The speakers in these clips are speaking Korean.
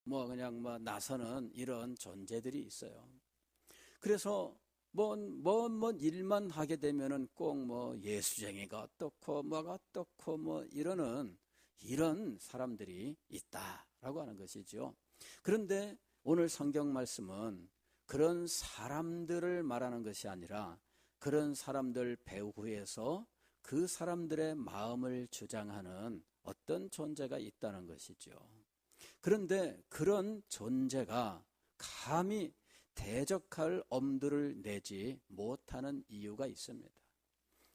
그냥 나서는 이런 존재들이 있어요. 그래서 일만 하게 되면은 꼭 예수쟁이가 어떻고 뭐가 어떻고 이런 사람들이 있다라고 하는 것이죠. 그런데 오늘 성경 말씀은 그런 사람들을 말하는 것이 아니라 그런 사람들 배후에서 그 사람들의 마음을 주장하는 어떤 존재가 있다는 것이죠. 그런데 그런 존재가 감히 대적할 엄두를 내지 못하는 이유가 있습니다.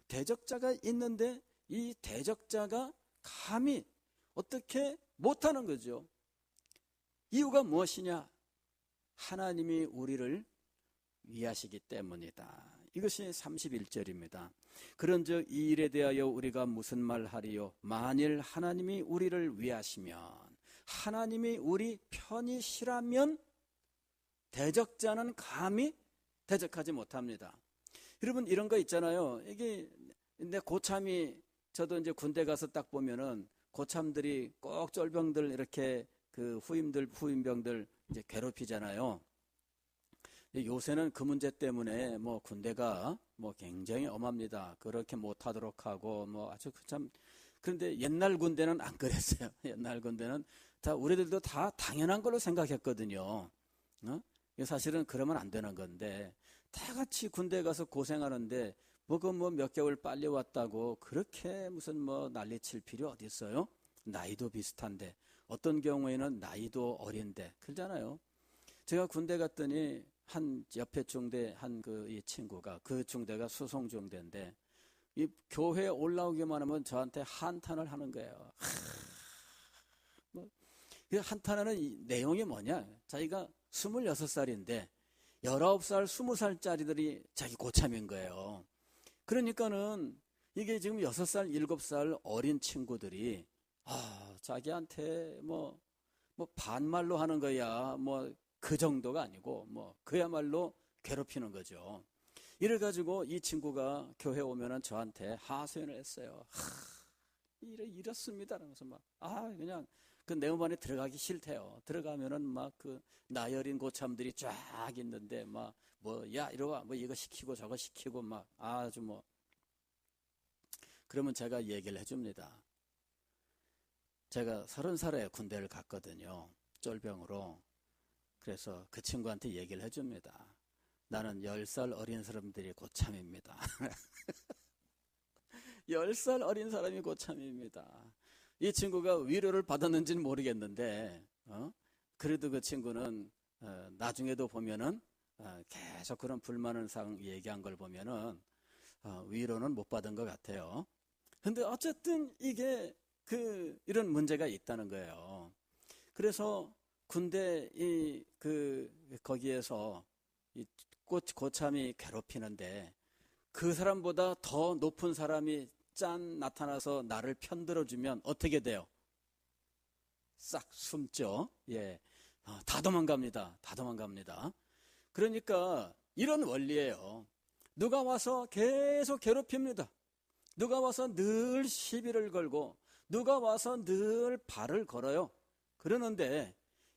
대적자가 있는데 이 대적자가 감히 어떻게 못하는 거죠. 이유가 무엇이냐? 하나님이 우리를 위하시기 때문이다. 이것이 31절입니다. 그런즉 이 일에 대하여 우리가 무슨 말하리요? 만일 하나님이 우리를 위하시면, 하나님이 우리 편이시라면 대적자는 감히 대적하지 못합니다. 여러분, 이런 거 있잖아요. 이게 내 고참이, 저도 이제 군대 가서 딱 보면은 고참들이 꼭 쫄병들 이렇게 그 후임병들 이제 괴롭히잖아요. 요새는 그 문제 때문에 군대가 굉장히 엄합니다. 그렇게 못하도록 하고 아주 참. 그런데 옛날 군대는 안 그랬어요. 옛날 군대는 우리들도 다 당연한 걸로 생각했거든요. 사실은 그러면 안 되는 건데, 다 같이 군대 가서 고생하는데 몇 개월 빨리 왔다고 그렇게 무슨 난리칠 필요 어디 있어요? 나이도 비슷한데, 어떤 경우에는 나이도 어린데 그러잖아요. 제가 군대 갔더니 한 옆에 중대 이 친구가, 그 중대가 수송중대인데, 이 교회에 올라오기만 하면 저한테 한탄을 하는 거예요. 한탄하는 이 내용이 뭐냐? 자기가 26살인데 19살, 20살짜리들이 자기 고참인 거예요. 그러니까는 이게 지금 6살, 7살 어린 친구들이 자기한테 반말로 하는 거야. 그 정도가 아니고 그야말로 괴롭히는 거죠. 이래가지고 이 친구가 교회 오면은 저한테 하소연을 했어요. 이렇습니다. 그러면서 그냥 그 내음반에 들어가기 싫대요. 들어가면은 그 나이 어린 고참들이 쫙 있는데 야 이러고 이거 시키고 저거 시키고 아주 그러면 제가 얘기를 해줍니다. 제가 30살에 군대를 갔거든요. 쫄병으로. 그래서 그 친구한테 얘기를 해줍니다. 나는 10살 어린 사람들이 고참입니다. 10살 어린 사람이 고참입니다. 이 친구가 위로를 받았는지는 모르겠는데, 그래도 그 친구는 나중에도 보면은 계속 그런 불만을 얘기한 걸 보면은 위로는 못 받은 것 같아요. 근데 어쨌든 이게 이런 문제가 있다는 거예요. 그래서 군대 거기에서 이 고참이 괴롭히는데 그 사람보다 더 높은 사람이 나타나서 나를 편들어주면 어떻게 돼요? 싹 숨죠. 예, 다 도망갑니다. 다 도망갑니다. 그러니까 이런 원리예요. 누가 와서 계속 괴롭힙니다. 누가 와서 늘 시비를 걸고 누가 와서 늘 발을 걸어요. 그러는데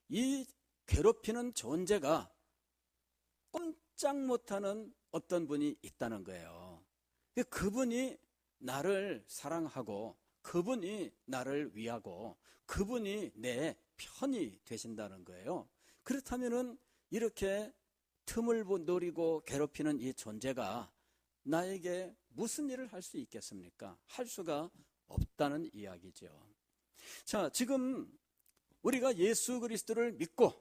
이 괴롭히는 존재가 꼼짝 못하는 어떤 분이 있다는 거예요. 그분이 나를 사랑하고 그분이 나를 위하고 그분이 내 편이 되신다는 거예요. 그렇다면은 이렇게 틈을 노리고 괴롭히는 이 존재가 나에게 무슨 일을 할 수 있겠습니까? 할 수가 없다는 이야기죠. 자, 지금 우리가 예수 그리스도를 믿고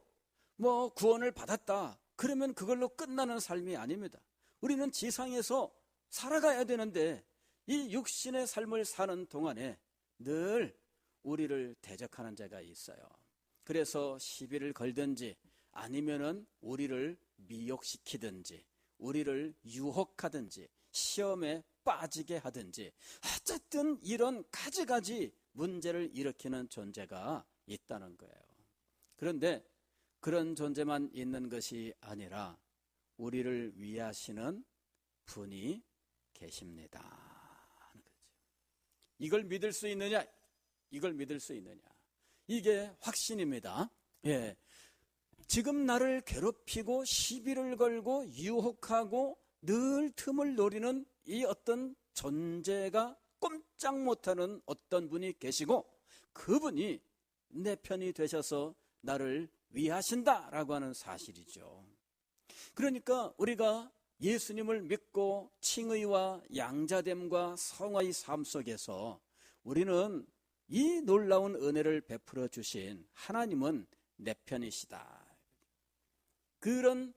구원을 받았다. 그러면 그걸로 끝나는 삶이 아닙니다. 우리는 지상에서 살아가야 되는데 이 육신의 삶을 사는 동안에 늘 우리를 대적하는 자가 있어요. 그래서 시비를 걸든지 아니면은 우리를 미혹시키든지 우리를 유혹하든지 시험에 빠지게 하든지 어쨌든 이런 가지가지 문제를 일으키는 존재가 있다는 거예요. 그런데 그런 존재만 있는 것이 아니라 우리를 위하시는 분이 계십니다. 이걸 믿을 수 있느냐? 이걸 믿을 수 있느냐? 이게 확신입니다. 예, 지금 나를 괴롭히고 시비를 걸고 유혹하고 늘 틈을 노리는 이 어떤 존재가 꼼짝 못하는 어떤 분이 계시고, 그분이 내 편이 되셔서 나를 위하신다라고 하는 사실이죠. 그러니까 우리가 예수님을 믿고 칭의와 양자됨과 성화의 삶 속에서 우리는 이 놀라운 은혜를 베풀어 주신 하나님은 내 편이시다, 그런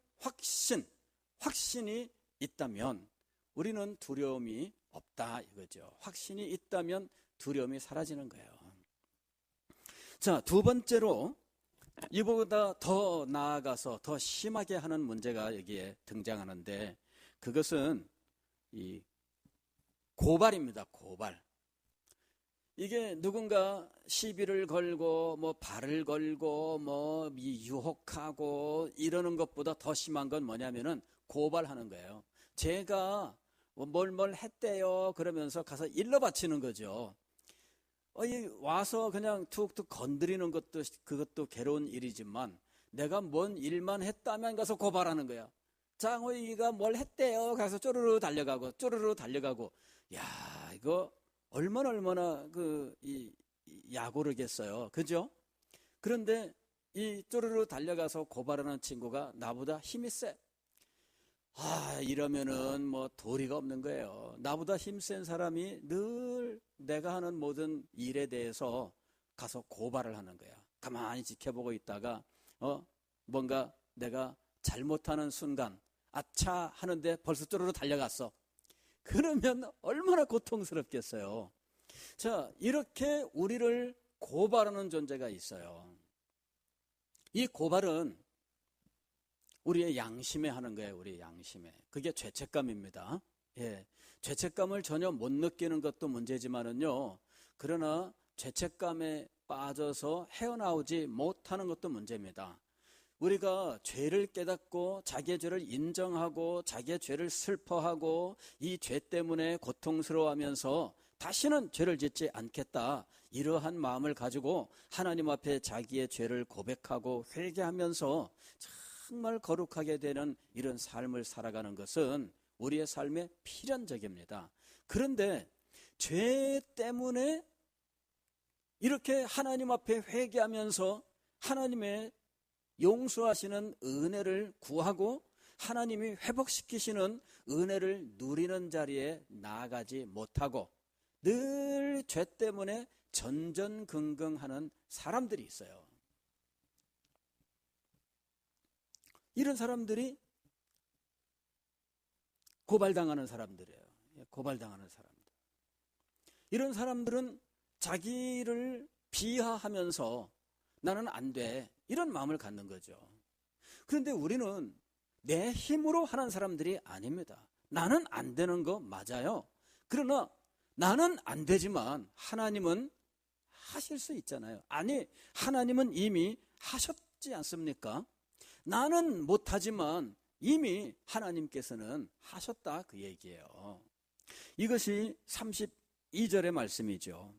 확신이 있다면 우리는 두려움이 없다 이거죠. 확신이 있다면 두려움이 사라지는 거예요. 자, 두 번째로 이보다 더 나아가서 더 심하게 하는 문제가 여기에 등장하는데, 그것은 이 고발입니다. 고발. 이게 누군가 시비를 걸고 뭐 발을 걸고 뭐 유혹하고 이러는 것보다 더 심한 건 뭐냐면은 고발하는 거예요. 제가 뭘 했대요 그러면서 가서 일러 바치는 거죠. 와서 그냥 툭툭 건드리는 것도 그것도 괴로운 일이지만, 내가 뭔 일만 했다면 가서 고발하는 거야. 장호이가 뭘 했대요 가서 쪼르르 달려가고. 야, 이거 얼마나 이 야고르겠어요, 그죠? 그런데 이 쪼르르 달려가서 고발하는 친구가 나보다 힘이 세. 이러면은 뭐 도리가 없는 거예요. 나보다 힘센 사람이 늘 내가 하는 모든 일에 대해서 가서 고발을 하는 거야. 가만히 지켜보고 있다가 뭔가 내가 잘못하는 순간 아차 하는데 벌써 쪼르르 달려갔어. 그러면 얼마나 고통스럽겠어요. 자, 이렇게 우리를 고발하는 존재가 있어요. 이 고발은 우리의 양심에 하는 거예요. 우리의 양심에. 그게 죄책감입니다. 예, 죄책감을 전혀 못 느끼는 것도 문제지만은요, 그러나 죄책감에 빠져서 헤어나오지 못하는 것도 문제입니다. 우리가 죄를 깨닫고 자기의 죄를 인정하고 자기의 죄를 슬퍼하고 이 죄 때문에 고통스러워하면서 다시는 죄를 짓지 않겠다, 이러한 마음을 가지고 하나님 앞에 자기의 죄를 고백하고 회개하면서 정말 거룩하게 되는 이런 삶을 살아가는 것은 우리의 삶의 필연적입니다. 그런데 죄 때문에 이렇게 하나님 앞에 회개하면서 하나님의 용서하시는 은혜를 구하고 하나님이 회복시키시는 은혜를 누리는 자리에 나아가지 못하고 늘 죄 때문에 전전긍긍하는 사람들이 있어요. 이런 사람들이 고발당하는 사람들이에요. 고발당하는 사람들. 이런 사람들은 자기를 비하하면서 나는 안 돼, 이런 마음을 갖는 거죠. 그런데 우리는 내 힘으로 하는 사람들이 아닙니다. 나는 안 되는 거 맞아요. 그러나 나는 안 되지만 하나님은 하실 수 있잖아요. 아니, 하나님은 이미 하셨지 않습니까? 나는 못하지만 이미 하나님께서는 하셨다, 그 얘기예요. 이것이 32절의 말씀이죠.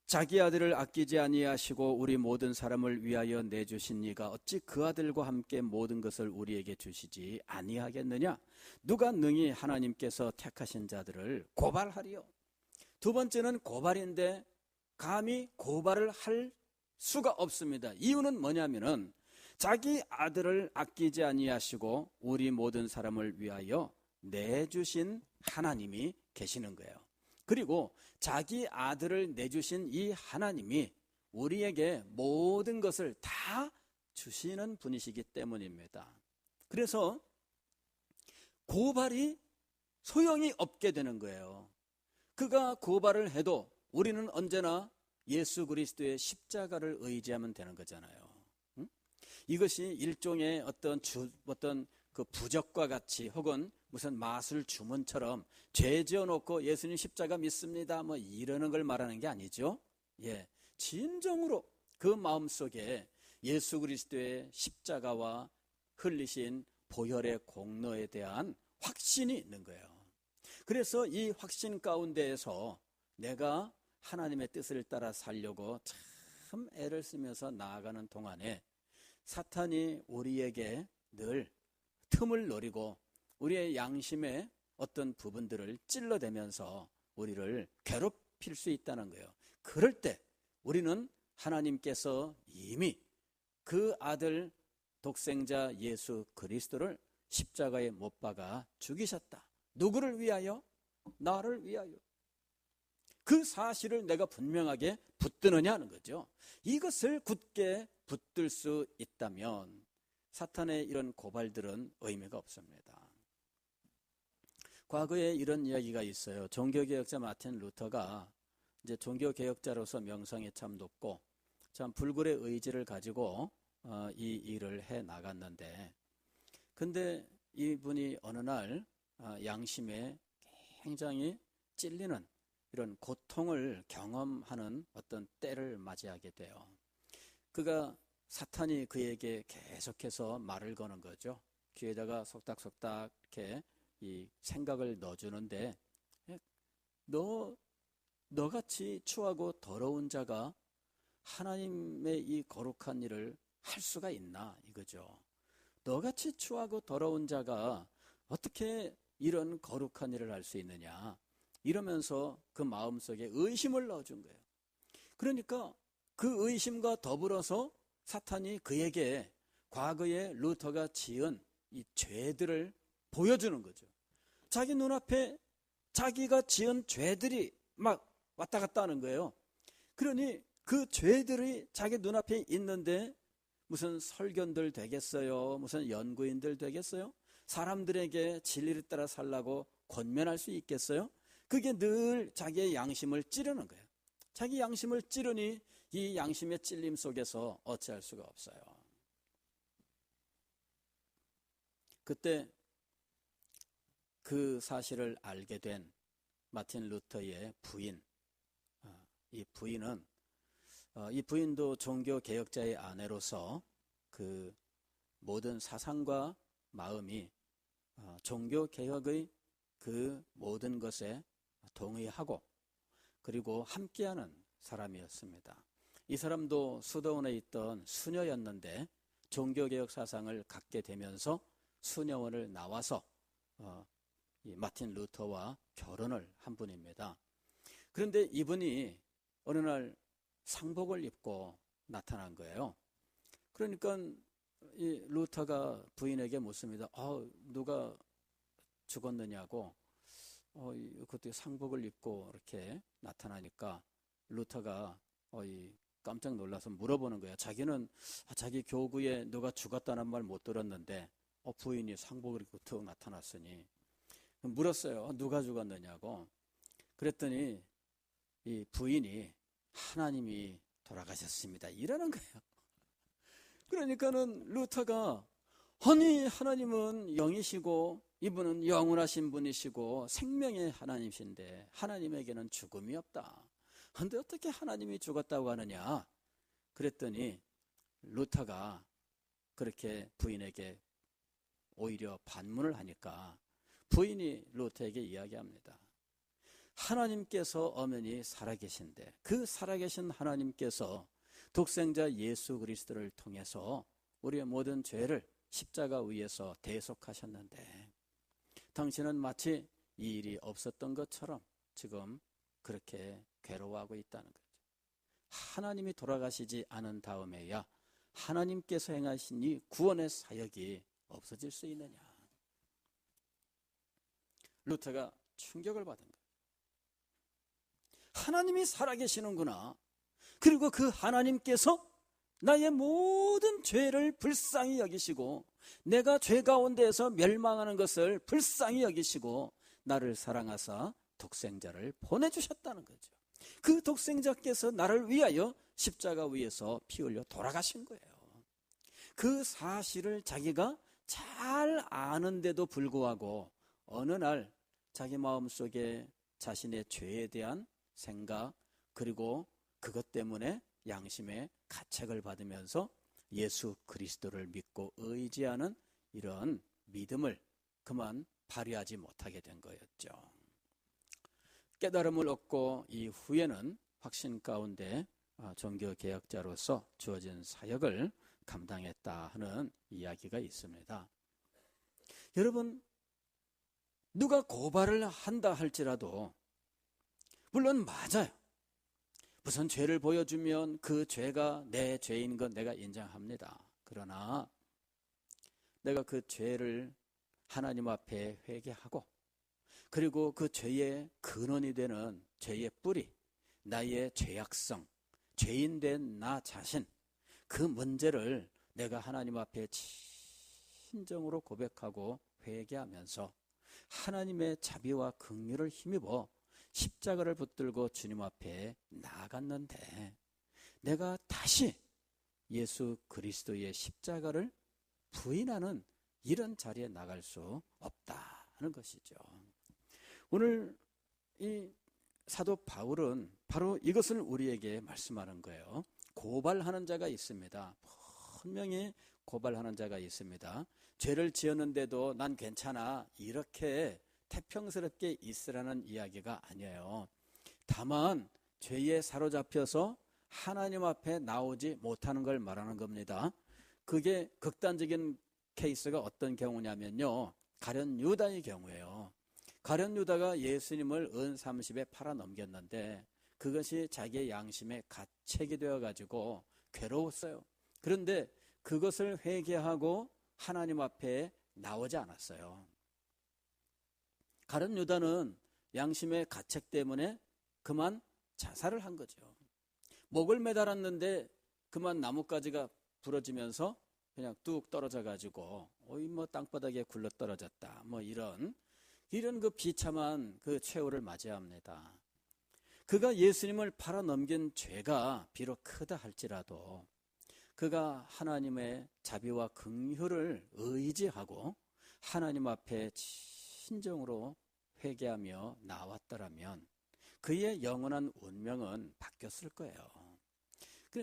자기 아들을 아끼지 아니하시고 우리 모든 사람을 위하여 내주신 이가 어찌 그 아들과 함께 모든 것을 우리에게 주시지 아니하겠느냐? 누가 능히 하나님께서 택하신 자들을 고발하리요? 두 번째는 고발인데 감히 고발을 할 수가 없습니다. 이유는 뭐냐면은 자기 아들을 아끼지 아니하시고 우리 모든 사람을 위하여 내주신 하나님이 계시는 거예요. 그리고 자기 아들을 내주신 이 하나님이 우리에게 모든 것을 다 주시는 분이시기 때문입니다. 그래서 고발이 소용이 없게 되는 거예요. 그가 고발을 해도 우리는 언제나 예수 그리스도의 십자가를 의지하면 되는 거잖아요. 이것이 일종의 어떤 그 부적과 같이 혹은 무슨 마술 주문처럼 죄 지어놓고 예수님 십자가 믿습니다 뭐 이러는 걸 말하는 게 아니죠. 예, 진정으로 그 마음속에 예수 그리스도의 십자가와 흘리신 보혈의 공로에 대한 확신이 있는 거예요. 그래서 이 확신 가운데에서 내가 하나님의 뜻을 따라 살려고 참 애를 쓰면서 나아가는 동안에 사탄이 우리에게 늘 틈을 노리고 우리의 양심의 어떤 부분들을 찔러대면서 우리를 괴롭힐 수 있다는 거예요. 그럴 때 우리는 하나님께서 이미 그 아들 독생자 예수 그리스도를 십자가에 못 박아 죽이셨다. 누구를 위하여? 나를 위하여. 그 사실을 내가 분명하게 붙드느냐 하는 거죠. 이것을 굳게 붙들 수 있다면 사탄의 이런 고발들은 의미가 없습니다. 과거에 이런 이야기가 있어요. 종교개혁자 마틴 루터가 이제 종교개혁자로서 명성이 참 높고 참 불굴의 의지를 가지고 이 일을 해 나갔는데, 근데 이분이 어느 날 양심에 굉장히 찔리는 이런 고통을 경험하는 어떤 때를 맞이하게 돼요. 그가 사탄이 그에게 계속해서 말을 거는 거죠. 귀에다가 속닥속닥 이렇게 이 생각을 넣어주는데, 너같이 추하고 더러운 자가 하나님의 이 거룩한 일을 할 수가 있나 이거죠. 너같이 추하고 더러운 자가 어떻게 이런 거룩한 일을 할 수 있느냐 이러면서 그 마음속에 의심을 넣어준 거예요. 그러니까 그 의심과 더불어서 사탄이 그에게 과거에 루터가 지은 이 죄들을 보여주는 거죠. 자기 눈앞에 자기가 지은 죄들이 막 왔다 갔다 하는 거예요. 그러니 그 죄들이 자기 눈앞에 있는데 무슨 설교인들 되겠어요? 무슨 연구인들 되겠어요? 사람들에게 진리를 따라 살라고 권면할 수 있겠어요? 그게 늘 자기의 양심을 찌르는 거예요. 자기 양심을 찌르니 이 양심의 찔림 속에서 어찌할 수가 없어요. 그때 그 사실을 알게 된 마틴 루터의 부인, 이 부인도 종교 개혁자의 아내로서 그 모든 사상과 마음이 종교 개혁의 그 모든 것에 동의하고 그리고 함께하는 사람이었습니다. 이 사람도 수도원에 있던 수녀였는데 종교개혁 사상을 갖게 되면서 수녀원을 나와서 이 마틴 루터와 결혼을 한 분입니다. 그런데 이분이 어느 날 상복을 입고 나타난 거예요. 그러니까 이 루터가 부인에게 묻습니다. 누가 죽었느냐고. 그때 상복을 입고 이렇게 나타나니까 루터가 깜짝 놀라서 물어보는 거예요. 자기는 자기 교구에 누가 죽었다는 말 못 들었는데 부인이 상복을 입고 툭 나타났으니 물었어요. 누가 죽었느냐고. 그랬더니 이 부인이 하나님이 돌아가셨습니다. 이러는 거예요. 그러니까는 루터가 아니 하나님은 영이시고 이분은 영원하신 분이시고 생명의 하나님이신데 하나님에게는 죽음이 없다. 그런데 어떻게 하나님이 죽었다고 하느냐? 그랬더니 루터가 그렇게 부인에게 오히려 반문을 하니까 부인이 루터에게 이야기합니다. 하나님께서 엄연히 살아계신데 그 살아계신 하나님께서 독생자 예수 그리스도를 통해서 우리의 모든 죄를 십자가 위에서 대속하셨는데 당신은 마치 이 일이 없었던 것처럼 지금 그렇게 괴로워하고 있다는 거죠. 하나님이 돌아가시지 않은 다음에야 하나님께서 행하신 이 구원의 사역이 없어질 수 있느냐. 루터가 충격을 받은 거예요. 하나님이 살아계시는구나. 그리고 그 하나님께서 나의 모든 죄를 불쌍히 여기시고 내가 죄 가운데에서 멸망하는 것을 불쌍히 여기시고 나를 사랑하사 독생자를 보내주셨다는 거죠. 그 독생자께서 나를 위하여 십자가 위에서 피 흘려 돌아가신 거예요. 그 사실을 자기가 잘 아는데도 불구하고 어느 날 자기 마음속에 자신의 죄에 대한 생각 그리고 그것 때문에 양심의 가책을 받으면서 예수 그리스도를 믿고 의지하는 이런 믿음을 그만 발휘하지 못하게 된 거였죠. 깨달음을 얻고 이후에는 확신 가운데 종교개혁자로서 주어진 사역을 감당했다 하는 이야기가 있습니다. 여러분, 누가 고발을 한다 할지라도 물론 맞아요. 무슨 죄를 보여주면 그 죄가 내 죄인 건 내가 인정합니다. 그러나 내가 그 죄를 하나님 앞에 회개하고 그리고 그 죄의 근원이 되는 죄의 뿌리, 나의 죄악성, 죄인 된 나 자신, 그 문제를 내가 하나님 앞에 진정으로 고백하고 회개하면서 하나님의 자비와 긍휼을 힘입어 십자가를 붙들고 주님 앞에 나아갔는데 내가 다시 예수 그리스도의 십자가를 부인하는 이런 자리에 나갈 수 없다는 것이죠. 오늘 이 사도 바울은 바로 이것을 우리에게 말씀하는 거예요. 고발하는 자가 있습니다. 분명히 고발하는 자가 있습니다. 죄를 지었는데도 난 괜찮아 이렇게 태평스럽게 있으라는 이야기가 아니에요. 다만 죄에 사로잡혀서 하나님 앞에 나오지 못하는 걸 말하는 겁니다. 그게 극단적인 케이스가 어떤 경우냐면요, 가룟 유다의 경우예요. 가룟 유다가 예수님을 은 30에 팔아 넘겼는데 그것이 자기의 양심에 가책이 되어가지고 괴로웠어요. 그런데 그것을 회개하고 하나님 앞에 나오지 않았어요. 가룟 유다는 양심의 가책 때문에 그만 자살을 한 거죠. 목을 매달았는데 그만 나뭇가지가 부러지면서 그냥 뚝 떨어져 가지고 땅바닥에 굴러 떨어졌다. 이런 그 비참한 그 최후를 맞이합니다. 그가 예수님을 팔아 넘긴 죄가 비록 크다 할지라도 그가 하나님의 자비와 긍휼을 의지하고 하나님 앞에 진정으로 회개하며 나왔더라면 그의 영원한 운명은 바뀌었을 거예요.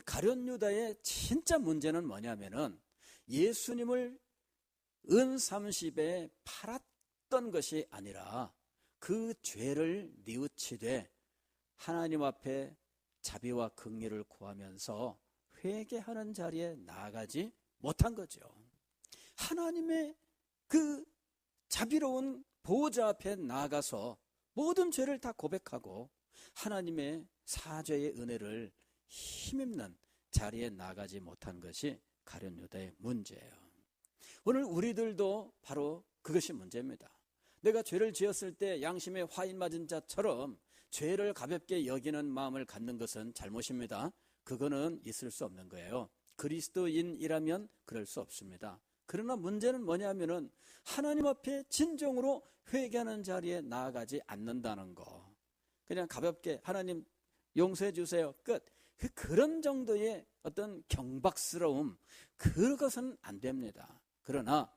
가룟 유다의 진짜 문제는 뭐냐면은 예수님을 은 30에 팔았던 것이 아니라 그 죄를 뉘우치되 하나님 앞에 자비와 긍휼을 구하면서 회개하는 자리에 나아가지 못한 거죠. 하나님의 그 자비로운 보호자 앞에 나아가서 모든 죄를 다 고백하고 하나님의 사죄의 은혜를 힘입는 자리에 나가지 못한 것이 가룟 유다의 문제예요. 오늘 우리들도 바로 그것이 문제입니다. 내가 죄를 지었을 때 양심에 화인 맞은 자처럼 죄를 가볍게 여기는 마음을 갖는 것은 잘못입니다. 그거는 있을 수 없는 거예요. 그리스도인이라면 그럴 수 없습니다. 그러나 문제는 뭐냐면은 하나님 앞에 진정으로 회개하는 자리에 나아가지 않는다는 거. 그냥 가볍게 하나님 용서해 주세요. 끝. 그런 정도의 어떤 경박스러움, 그것은 안 됩니다. 그러나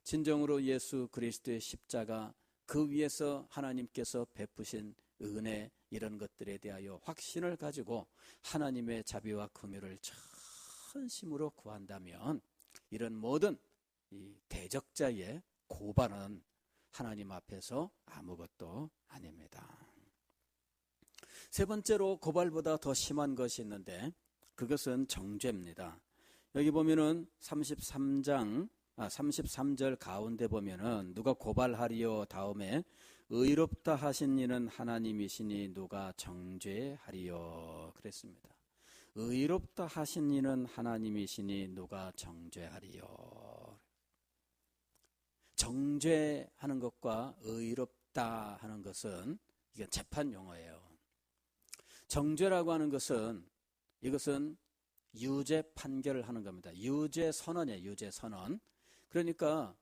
진정으로 예수 그리스도의 십자가, 그 위에서 하나님께서 베푸신 은혜, 이런 것들에 대하여 확신을 가지고 하나님의 자비와 긍휼을 전심으로 구한다면 이런 모든 이 대적자의 고발은 하나님 앞에서 아무것도 아닙니다. 세 번째로 고발보다 더 심한 것이 있는데 그것은 정죄입니다. 여기 보면은 33절 가운데 보면은 누가 고발하리요 다음에 의롭다 하신 이는 하나님이시니 누가 정죄하리요 그랬습니다. 의롭다 하신 이는 하나님이시니 누가 정죄하리요. 정죄하는 것과 의롭다 하는 것은 이게 재판 용어예요. 정죄라고 하는 것은 이것은 유죄 판결을 하는 겁니다. 유죄 선언이에요. 유죄 선언. 그러니까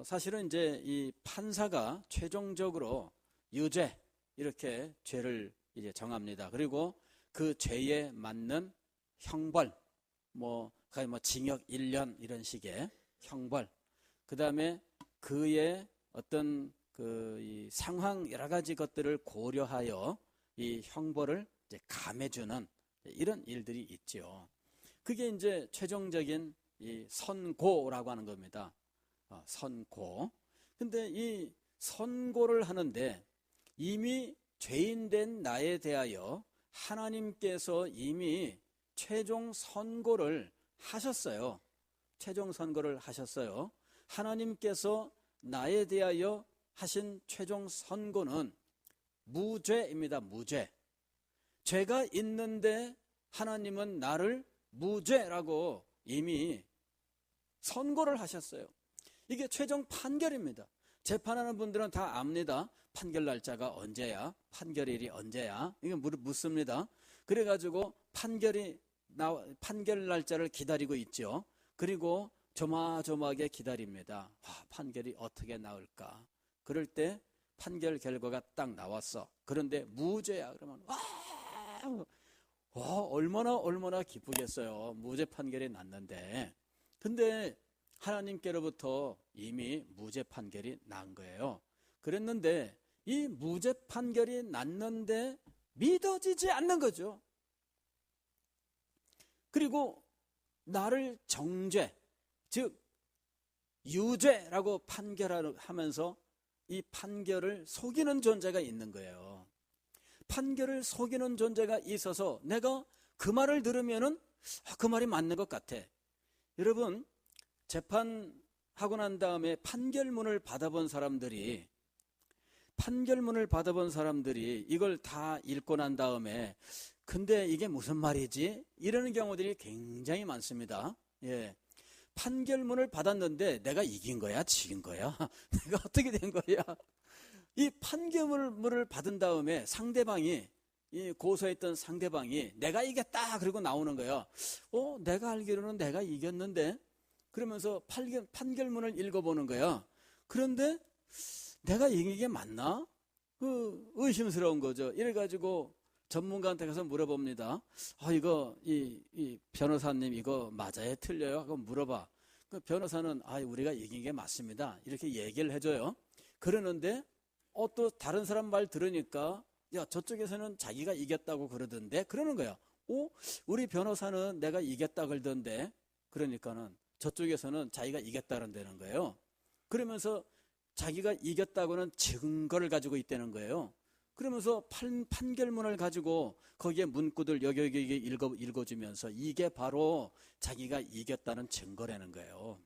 사실은 이제 이 판사가 최종적으로 유죄 이렇게 죄를 이제 정합니다. 그리고 그 죄에 맞는 형벌, 징역 1년 이런 식의 형벌. 그다음에 그의 어떤 이 상황 여러 가지 것들을 고려하여 이 형벌을 이제 감해주는 이런 일들이 있죠. 그게 이제 최종적인 이 선고라고 하는 겁니다. 선고. 근데 이 선고를 하는데 이미 죄인 된 나에 대하여 하나님께서 이미 최종 선고를 하셨어요. 최종 선고를 하셨어요. 하나님께서 나에 대하여 하신 최종 선고는 무죄입니다. 무죄. 죄가 있는데 하나님은 나를 무죄라고 이미 선고를 하셨어요. 이게 최종 판결입니다. 재판하는 분들은 다 압니다. 판결 날짜가 언제야? 판결일이 언제야? 이거 묻습니다. 그래가지고 판결 날짜를 기다리고 있죠. 그리고 조마조마하게 기다립니다. 판결이 어떻게 나올까? 그럴 때 판결 결과가 딱 나왔어. 그런데 무죄야. 그러면 얼마나 기쁘겠어요. 무죄 판결이 났는데. 근데 하나님께로부터 이미 무죄 판결이 난 거예요. 그랬는데 이 무죄 판결이 났는데 믿어지지 않는 거죠. 그리고 나를 정죄, 즉 유죄라고 판결하면서 이 판결을 속이는 존재가 있는 거예요. 판결을 속이는 존재가 있어서 내가 그 말을 들으면은 그 말이 맞는 것 같아. 여러분, 재판하고 난 다음에 판결문을 받아본 사람들이 이걸 다 읽고 난 다음에 근데 이게 무슨 말이지? 이러는 경우들이 굉장히 많습니다. 예. 판결문을 받았는데 내가 이긴 거야? 지긴 거야? 내가 어떻게 된 거야? 이 판결문을 받은 다음에 이 고소했던 상대방이 내가 이겼다 그러고 나오는 거예요. 내가 알기로는 내가 이겼는데? 그러면서 판결문을 읽어보는 거야. 그런데 내가 이긴 게 맞나? 의심스러운 거죠. 이래가지고 전문가한테 가서 물어봅니다. 이거 이 변호사님 이거 맞아요? 틀려요? 하고 물어봐. 그 변호사는 우리가 이긴 게 맞습니다. 이렇게 얘기를 해줘요. 그러는데 또 다른 사람 말 들으니까 저쪽에서는 자기가 이겼다고 그러던데 그러는 거야. 우리 변호사는 내가 이겼다 그러던데 그러니까는 저쪽에서는 자기가 이겼다는 데는 거예요. 그러면서 자기가 이겼다고는 증거를 가지고 있다는 거예요. 그러면서 판결문을 가지고 거기에 문구들 여기 읽어주면서 이게 바로 자기가 이겼다는 증거라는 거예요.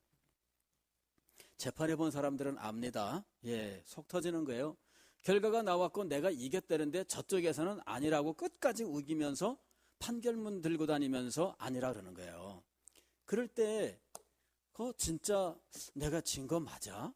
재판해 본 사람들은 압니다. 예, 속 터지는 거예요. 결과가 나왔고 내가 이겼다는데 저쪽에서는 아니라고 끝까지 우기면서 판결문 들고 다니면서 아니라 그러는 거예요. 그럴 때 진짜 내가 진 거 맞아?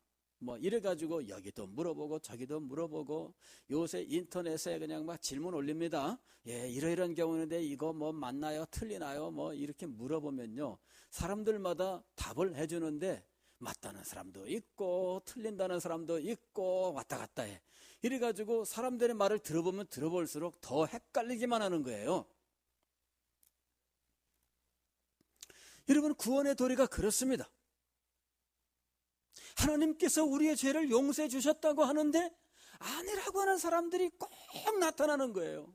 이래가지고 여기도 물어보고 저기도 물어보고 요새 인터넷에 그냥 막 질문 올립니다. 예, 이러이러한 경우인데 이거 맞나요? 틀리나요? 이렇게 물어보면요. 사람들마다 답을 해주는데 맞다는 사람도 있고 틀린다는 사람도 있고 왔다 갔다 해. 이래가지고 사람들의 말을 들어보면 들어볼수록 더 헷갈리기만 하는 거예요. 여러분, 구원의 도리가 그렇습니다. 하나님께서 우리의 죄를 용서해 주셨다고 하는데 아니라고 하는 사람들이 꼭 나타나는 거예요.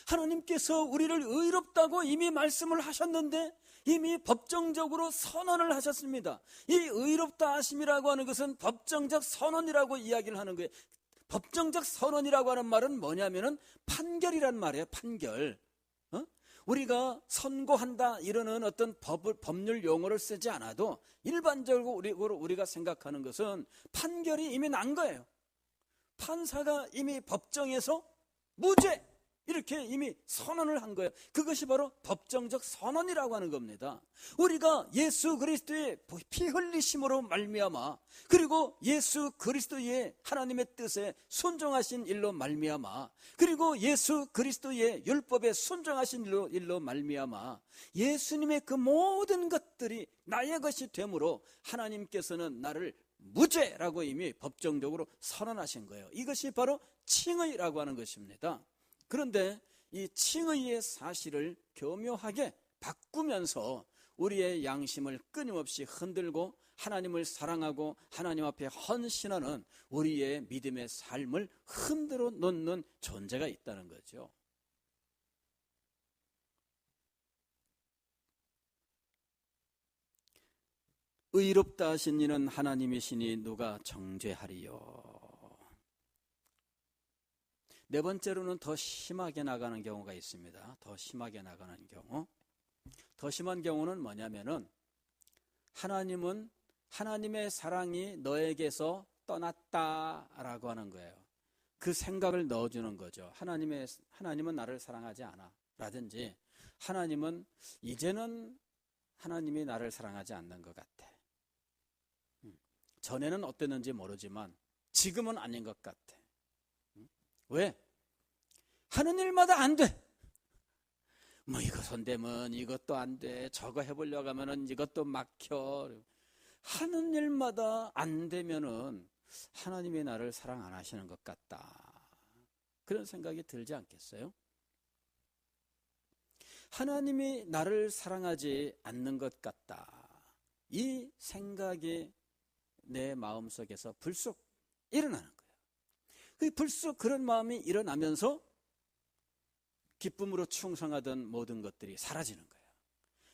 하나님께서 우리를 의롭다고 이미 말씀을 하셨는데 이미 법정적으로 선언을 하셨습니다. 이 의롭다 하심이라고 하는 것은 법정적 선언이라고 이야기를 하는 거예요. 법정적 선언이라고 하는 말은 뭐냐면은 판결이란 말이에요. 판결. 우리가 선고한다 이러는 어떤 법률 용어를 쓰지 않아도 일반적으로 우리가 생각하는 것은 판결이 이미 난 거예요. 판사가 이미 법정에서 무죄 이렇게 이미 선언을 한 거예요. 그것이 바로 법정적 선언이라고 하는 겁니다. 우리가 예수 그리스도의 피 흘리심으로 말미암아 그리고 예수 그리스도의 하나님의 뜻에 순종하신 일로 말미암아 그리고 예수 그리스도의 율법에 순종하신 일로 말미암아 예수님의 그 모든 것들이 나의 것이 되므로 하나님께서는 나를 무죄라고 이미 법정적으로 선언하신 거예요. 이것이 바로 칭의라고 하는 것입니다. 그런데 이 칭의의 사실을 교묘하게 바꾸면서 우리의 양심을 끊임없이 흔들고 하나님을 사랑하고 하나님 앞에 헌신하는 우리의 믿음의 삶을 흔들어 놓는 존재가 있다는 거죠. 의롭다 하신 이는 하나님이시니 누가 정죄하리요. 네 번째로는 더 심하게 나가는 경우가 있습니다. 더 심하게 나가는 경우. 더 심한 경우는 뭐냐면은 하나님은 하나님의 사랑이 너에게서 떠났다라고 하는 거예요. 그 생각을 넣어주는 거죠. 하나님은 나를 사랑하지 않아. 라든지 하나님은 이제는 하나님이 나를 사랑하지 않는 것 같아. 전에는 어땠는지 모르지만 지금은 아닌 것 같아. 왜? 하는 일마다 안 돼. 뭐 이거 손대면 이것도 안 돼. 저거 해보려고 하면은 이것도 막혀. 하는 일마다 안 되면은 하나님이 나를 사랑 안 하시는 것 같다. 그런 생각이 들지 않겠어요? 하나님이 나를 사랑하지 않는 것 같다. 이 생각이 내 마음속에서 불쑥 일어나는 거예요. 그 불쑥 그런 마음이 일어나면서 기쁨으로 충성하던 모든 것들이 사라지는 거예요.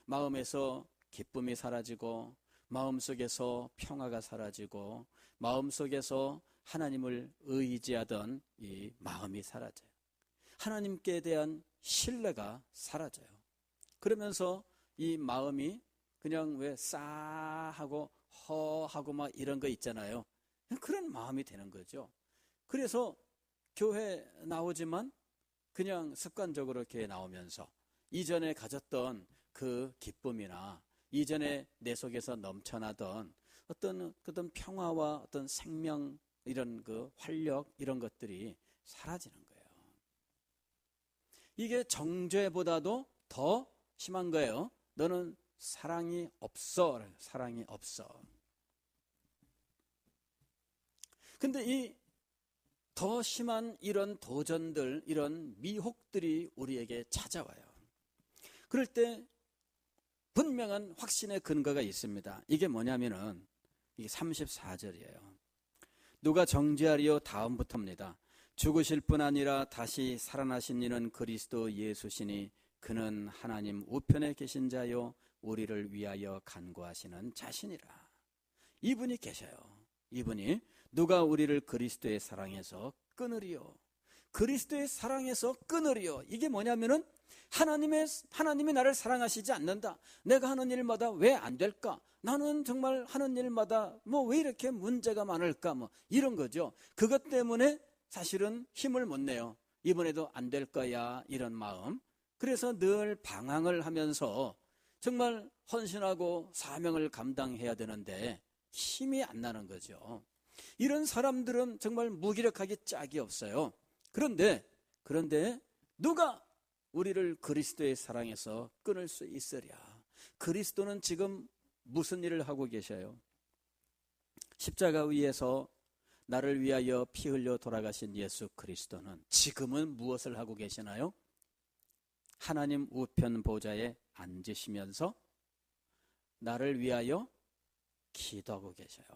마음에서 기쁨이 사라지고 마음속에서 평화가 사라지고 마음속에서 하나님을 의지하던 이 마음이 사라져요. 하나님께 대한 신뢰가 사라져요. 그러면서 이 마음이 그냥 왜 싸하고 허하고 막 이런 거 있잖아요. 그런 마음이 되는 거죠. 그래서 교회 나오지만 그냥 습관적으로 이렇게 나오면서 이전에 가졌던 그 기쁨이나 이전에 내 속에서 넘쳐나던 어떤 평화와 어떤 생명 이런 그 활력 이런 것들이 사라지는 거예요. 이게 정죄보다도 더 심한 거예요. 너는 사랑이 없어. 사랑이 없어. 근데 이 더 심한 이런 도전들, 이런 미혹들이 우리에게 찾아와요. 그럴 때 분명한 확신의 근거가 있습니다. 이게 뭐냐면은 이게 34절이에요. 누가 정죄하리요? 다음부터입니다. 죽으실 뿐 아니라 다시 살아나신 이는 그리스도 예수시니 그는 하나님 우편에 계신 자요 우리를 위하여 간구하시는 자신이라. 이분이 계셔요. 이분이 누가 우리를 그리스도의 사랑에서 끊으리요? 그리스도의 사랑에서 끊으리요? 이게 뭐냐면은 하나님이 나를 사랑하시지 않는다. 내가 하는 일마다 왜 안 될까? 나는 정말 하는 일마다 뭐 왜 이렇게 문제가 많을까? 뭐 이런 거죠. 그것 때문에 사실은 힘을 못 내요. 이번에도 안 될 거야 이런 마음. 그래서 늘 방황을 하면서 정말 헌신하고 사명을 감당해야 되는데 힘이 안 나는 거죠. 이런 사람들은 정말 무기력하기 짝이 없어요. 그런데 누가 우리를 그리스도의 사랑에서 끊을 수 있으랴? 그리스도는 지금 무슨 일을 하고 계셔요? 십자가 위에서 나를 위하여 피 흘려 돌아가신 예수 그리스도는 지금은 무엇을 하고 계시나요? 하나님 우편 보좌에 앉으시면서 나를 위하여 기도하고 계셔요.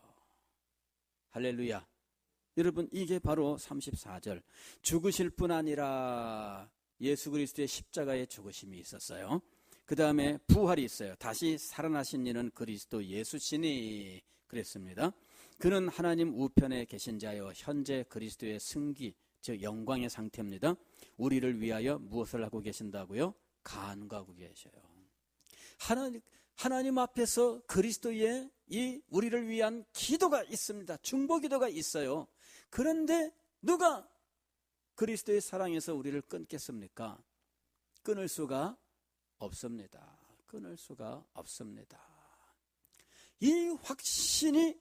할렐루야. 여러분, 이게 바로 34절. 죽으실 뿐 아니라 예수 그리스도의 십자가의 죽으심이 있었어요. 그 다음에 부활이 있어요. 다시 살아나신 이는 그리스도 예수시니 그랬습니다. 그는 하나님 우편에 계신 자요 현재 그리스도의 승기, 즉 영광의 상태입니다. 우리를 위하여 무엇을 하고 계신다고요? 간구하고 계셔요. 하나님 앞에서 그리스도의 이 우리를 위한 기도가 있습니다. 중보기도가 있어요. 그런데 누가 그리스도의 사랑에서 우리를 끊겠습니까? 끊을 수가 없습니다. 끊을 수가 없습니다. 이 확신이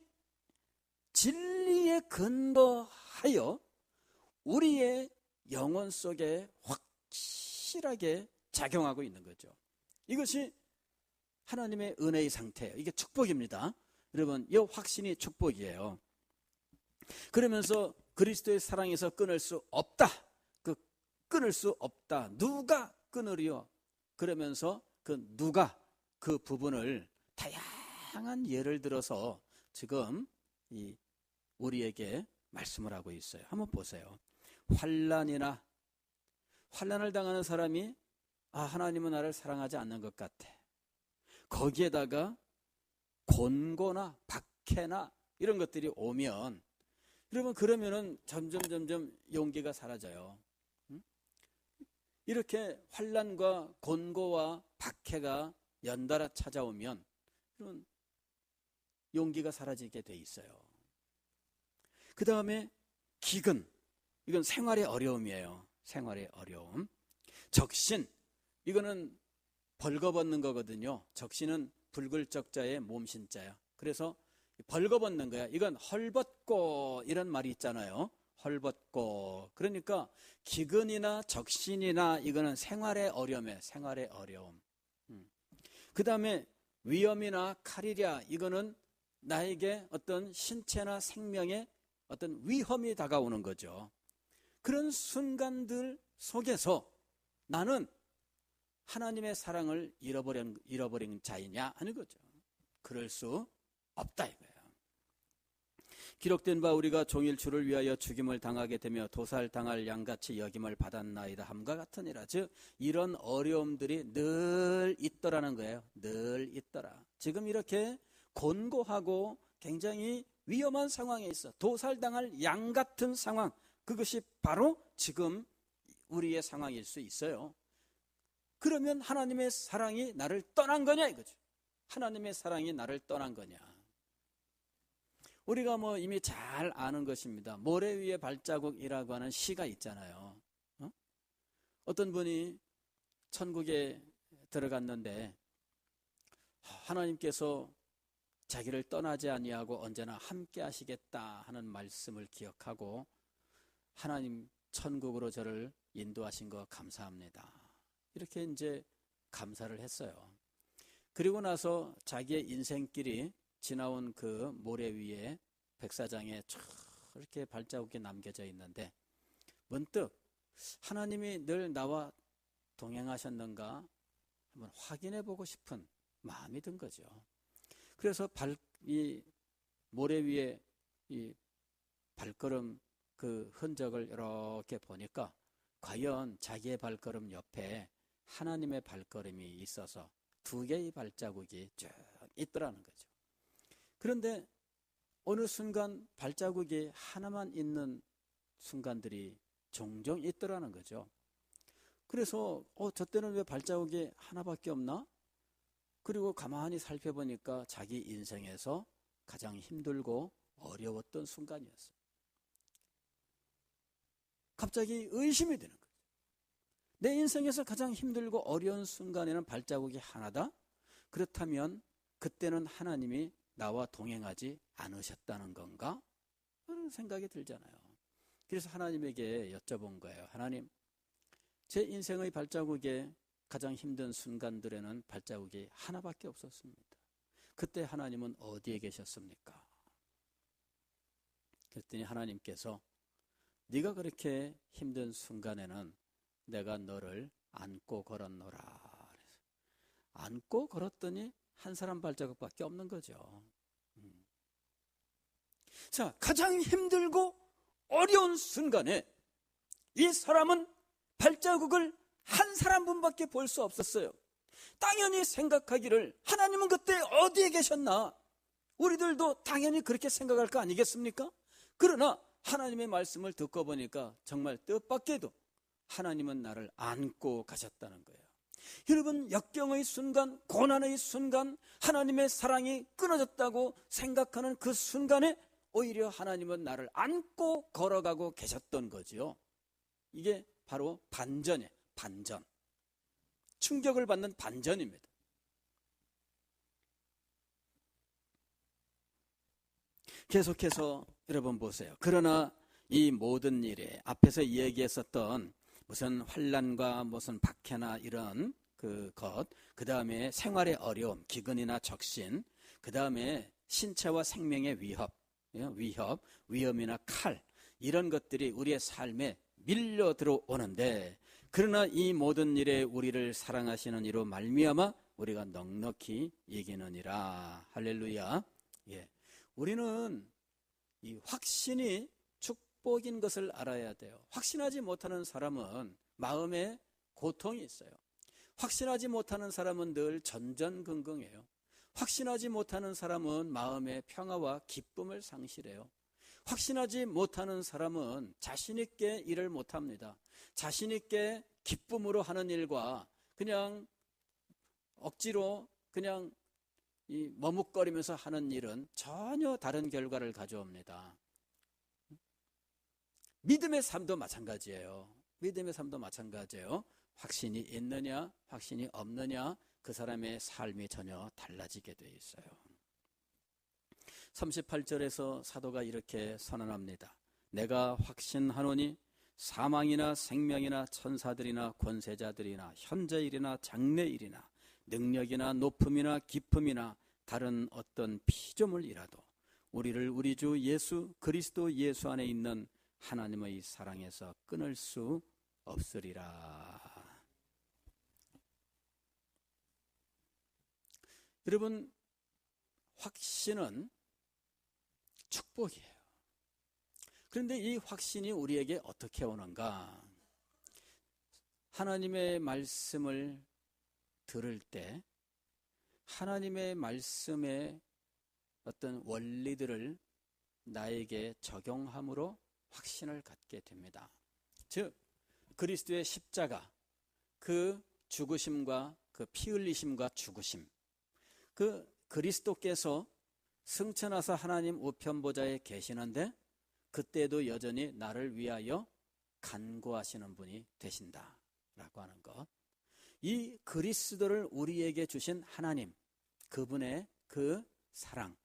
진리에 근거하여 우리의 영혼 속에 확실하게 작용하고 있는 거죠. 이것이 하나님의 은혜의 상태예요. 이게 축복입니다. 여러분, 이 확신이 축복이에요. 그러면서 그리스도의 사랑에서 끊을 수 없다. 끊을 수 없다. 누가 끊으리요? 그러면서 누가 그 부분을 다양한 예를 들어서 지금 우리에게 말씀을 하고 있어요. 한번 보세요. 환난을 당하는 사람이 하나님은 나를 사랑하지 않는 것 같아. 거기에다가 곤고나 박해나 이런 것들이 오면 여러분 그러면은 점점 용기가 사라져요. 이렇게 환난과 곤고와 박해가 연달아 찾아오면 이런 용기가 사라지게 돼 있어요. 그 다음에 기근, 이건 생활의 어려움이에요. 생활의 어려움. 적신, 이거는 벌거벗는 거거든요. 적신은 붉을적자의 몸신자야. 그래서 벌거벗는 거야. 이건 헐벗고 이런 말이 있잖아요. 헐벗고. 그러니까 기근이나 적신이나 이거는 생활의 어려움이에요. 생활의 어려움. 그 다음에 위험이나 칼이랴, 이거는 나에게 어떤 신체나 생명에 어떤 위험이 다가오는 거죠. 그런 순간들 속에서 나는 하나님의 사랑을 잃어버린 자이냐 하는 거죠. 그럴 수 없다 이거예요. 기록된 바 우리가 종일주를 위하여 죽임을 당하게 되며 도살당할 양같이 여김을 받았나이다 함과 같으니라. 즉 이런 어려움들이 늘 있더라는 거예요. 늘 있더라. 지금 이렇게 곤고하고 굉장히 위험한 상황에 있어. 도살당할 양 같은 상황, 그것이 바로 지금 우리의 상황일 수 있어요. 그러면 하나님의 사랑이 나를 떠난 거냐 이거죠. 하나님의 사랑이 나를 떠난 거냐. 우리가 이미 잘 아는 것입니다. 모래 위의 발자국이라고 하는 시가 있잖아요. 어떤 분이 천국에 들어갔는데 하나님께서 자기를 떠나지 아니하고 언제나 함께 하시겠다 하는 말씀을 기억하고 하나님 천국으로 저를 인도하신 거 감사합니다. 이렇게 이제 감사를 했어요. 그리고 나서 자기의 인생길이 지나온 그 모래 위에 백사장에 쫙 이렇게 발자국이 남겨져 있는데 문득 하나님이 늘 나와 동행하셨는가 한번 확인해 보고 싶은 마음이 든 거죠. 그래서 이 모래 위에 이 발걸음 그 흔적을 이렇게 보니까 과연 자기의 발걸음 옆에 하나님의 발걸음이 있어서 두 개의 발자국이 쭉 있더라는 거죠. 그런데 어느 순간 발자국이 하나만 있는 순간들이 종종 있더라는 거죠. 그래서 저 때는 왜 발자국이 하나밖에 없나? 그리고 가만히 살펴보니까 자기 인생에서 가장 힘들고 어려웠던 순간이었어요. 갑자기 의심이 되는 거예요. 내 인생에서 가장 힘들고 어려운 순간에는 발자국이 하나다? 그렇다면 그때는 하나님이 나와 동행하지 않으셨다는 건가? 그런 생각이 들잖아요. 그래서 하나님에게 여쭤본 거예요. 하나님, 제 인생의 발자국에 가장 힘든 순간들에는 발자국이 하나밖에 없었습니다. 그때 하나님은 어디에 계셨습니까? 그랬더니 하나님께서 네가 그렇게 힘든 순간에는 내가 너를 안고 걸었노라. 안고 걸었더니 한 사람 발자국밖에 없는 거죠. 자, 가장 힘들고 어려운 순간에 이 사람은 발자국을 한 사람분밖에 볼 수 없었어요. 당연히 생각하기를 하나님은 그때 어디에 계셨나? 우리들도 당연히 그렇게 생각할 거 아니겠습니까? 그러나 하나님의 말씀을 듣고 보니까 정말 뜻밖에도 하나님은 나를 안고 가셨다는 거예요. 여러분, 역경의 순간, 고난의 순간, 하나님의 사랑이 끊어졌다고 생각하는 그 순간에 오히려 하나님은 나를 안고 걸어가고 계셨던 거지요. 이게 바로 반전이에요. 반전. 충격을 받는 반전입니다. 계속해서 여러분 보세요. 그러나 이 모든 일에 앞에서 이야기했었던 무슨 환난과 무슨 박해나 이런 그 다음에 생활의 어려움, 기근이나 적신, 그 다음에 신체와 생명의 위험이나 칼, 이런 것들이 우리의 삶에 밀려 들어오는데, 그러나 이 모든 일에 우리를 사랑하시는 이로 말미암아 우리가 넉넉히 이기느니라. 할렐루야. 예. 우리는 이 확신이 축복인 것을 알아야 돼요. 확신하지 못하는 사람은 마음에 고통이 있어요. 확신하지 못하는 사람은 늘 전전긍긍해요. 확신하지 못하는 사람은 마음의 평화와 기쁨을 상실해요. 확신하지 못하는 사람은 자신 있게 일을 못합니다. 자신 있게 기쁨으로 하는 일과 그냥 억지로 그냥 이 머뭇거리면서 하는 일은 전혀 다른 결과를 가져옵니다. 믿음의 삶도 마찬가지예요. 믿음의 삶도 마찬가지예요. 확신이 있느냐, 확신이 없느냐, 그 사람의 삶이 전혀 달라지게 돼 있어요. 38절에서 사도가 이렇게 선언합니다. 내가 확신하노니 사망이나 생명이나 천사들이나 권세자들이나 현재일이나 장래일이나 능력이나 높음이나 깊음이나 다른 어떤 피조물이라도 우리를 우리 주 예수 그리스도 예수 안에 있는 하나님의 사랑에서 끊을 수 없으리라. 여러분, 확신은 축복이에요. 그런데 이 확신이 우리에게 어떻게 오는가? 하나님의 말씀을 들을 때 하나님의 말씀의 어떤 원리들을 나에게 적용함으로 확신을 갖게 됩니다. 즉 그리스도의 십자가, 그 죽으심과 그 피 흘리심과 죽으심, 그 그리스도께서 승천하사 하나님 우편 보좌에 계시는데 그때도 여전히 나를 위하여 간구하시는 분이 되신다라고 하는 것. 이 그리스도를 우리에게 주신 하나님, 그분의 그 사랑,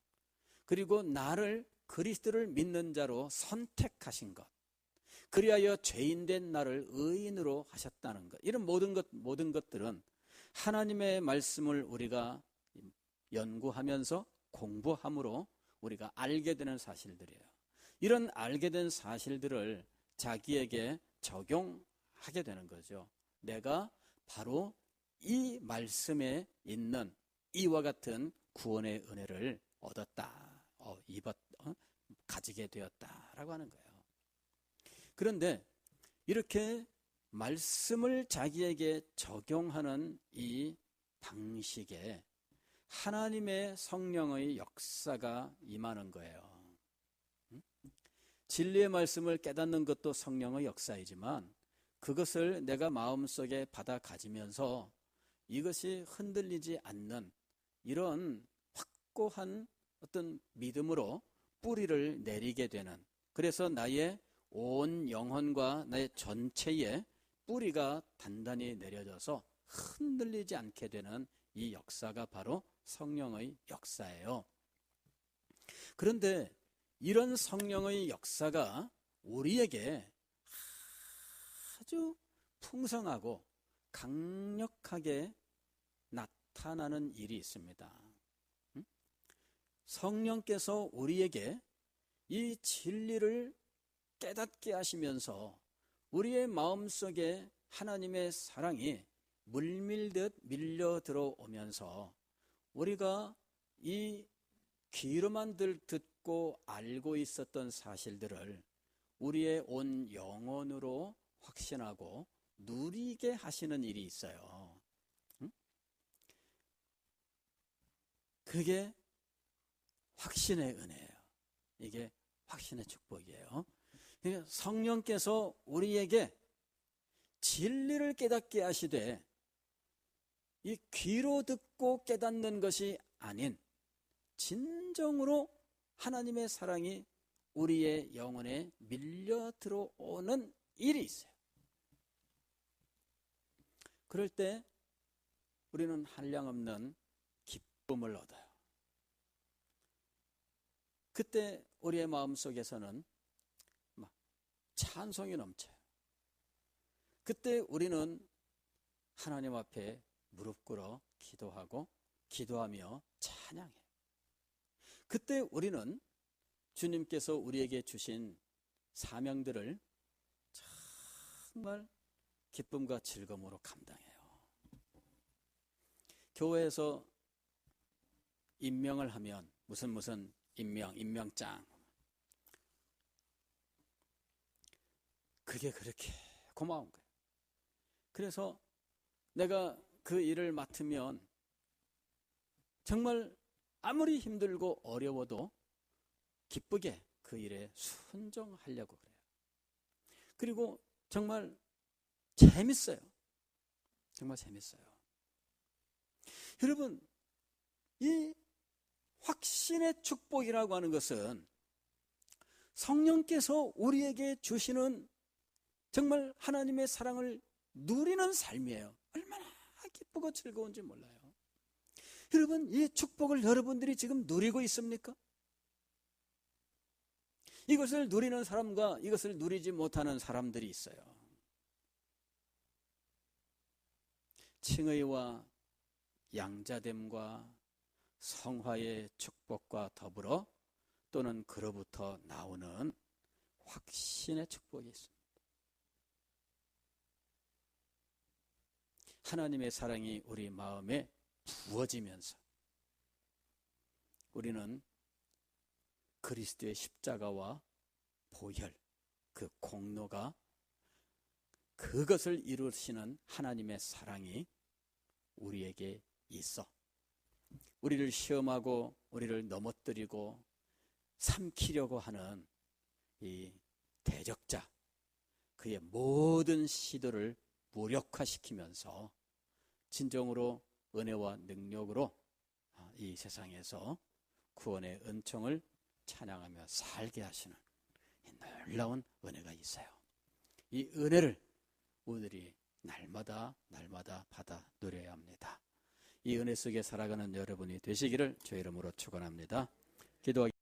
그리고 나를 그리스도를 믿는 자로 선택하신 것, 그리하여 죄인된 나를 의인으로 하셨다는 것, 이런 모든 것들은 하나님의 말씀을 우리가 연구하면서 공부함으로 우리가 알게 되는 사실들이에요. 이런 알게 된 사실들을 자기에게 적용하게 되는 거죠. 내가 바로 이 말씀에 있는 이와 같은 구원의 은혜를 얻었다, 가지게 되었다라고 하는 거예요. 그런데 이렇게 말씀을 자기에게 적용하는 이 방식에 하나님의 성령의 역사가 임하는 거예요. 진리의 말씀을 깨닫는 것도 성령의 역사이지만 그것을 내가 마음속에 받아 가지면서 이것이 흔들리지 않는 이런 확고한 어떤 믿음으로 뿌리를 내리게 되는, 그래서 나의 온 영혼과 나의 전체에 뿌리가 단단히 내려져서 흔들리지 않게 되는 이 역사가 바로 성령의 역사예요. 그런데 이런 성령의 역사가 우리에게 아주 풍성하고 강력하게 나타나는 일이 있습니다. 성령께서 우리에게 이 진리를 깨닫게 하시면서 우리의 마음속에 하나님의 사랑이 물밀듯 밀려 들어오면서 우리가 이 귀로만 듣고 알고 있었던 사실들을 우리의 온 영혼으로 확신하고 누리게 하시는 일이 있어요. 그게 확신의 은혜예요. 이게 확신의 축복이에요. 그러니까 성령께서 우리에게 진리를 깨닫게 하시되 이 귀로 듣고 깨닫는 것이 아닌 진정으로 하나님의 사랑이 우리의 영혼에 밀려 들어오는 일이 있어요. 그럴 때 우리는 한량없는 기쁨을 얻어요. 그때 우리의 마음속에서는 막 찬송이 넘쳐요. 그때 우리는 하나님 앞에 무릎 꿇어 기도하고 기도하며 찬양해요. 그때 우리는 주님께서 우리에게 주신 사명들을 정말 기쁨과 즐거움으로 감당해요. 교회에서 임명을 하면 무슨 임명장, 그게 그렇게 고마운 거예요. 그래서 내가 그 일을 맡으면 정말 아무리 힘들고 어려워도 기쁘게 그 일에 순종하려고 그래요. 그리고 정말 재밌어요. 정말 재밌어요. 여러분, 이 확신의 축복이라고 하는 것은 성령께서 우리에게 주시는 정말 하나님의 사랑을 누리는 삶이에요. 얼마나 기쁘고 즐거운지 몰라요. 여러분, 이 축복을 여러분들이 지금 누리고 있습니까? 이것을 누리는 사람과 이것을 누리지 못하는 사람들이 있어요. 칭의와 양자됨과 성화의 축복과 더불어 또는 그로부터 나오는 확신의 축복이 있습니다. 하나님의 사랑이 우리 마음에 부어지면서 우리는 그리스도의 십자가와 보혈, 그 공로가 그것을 이루시는 하나님의 사랑이 우리에게 있어 우리를 시험하고 우리를 넘어뜨리고 삼키려고 하는 이 대적자, 그의 모든 시도를 무력화시키면서 진정으로 은혜와 능력으로 이 세상에서 구원의 은총을 찬양하며 살게 하시는 이 놀라운 은혜가 있어요. 이 은혜를 우리들이 날마다 받아 누려야 합니다. 이 은혜 속에 살아가는 여러분이 되시기를 주의 이름으로 축원합니다. 기도하겠습니다.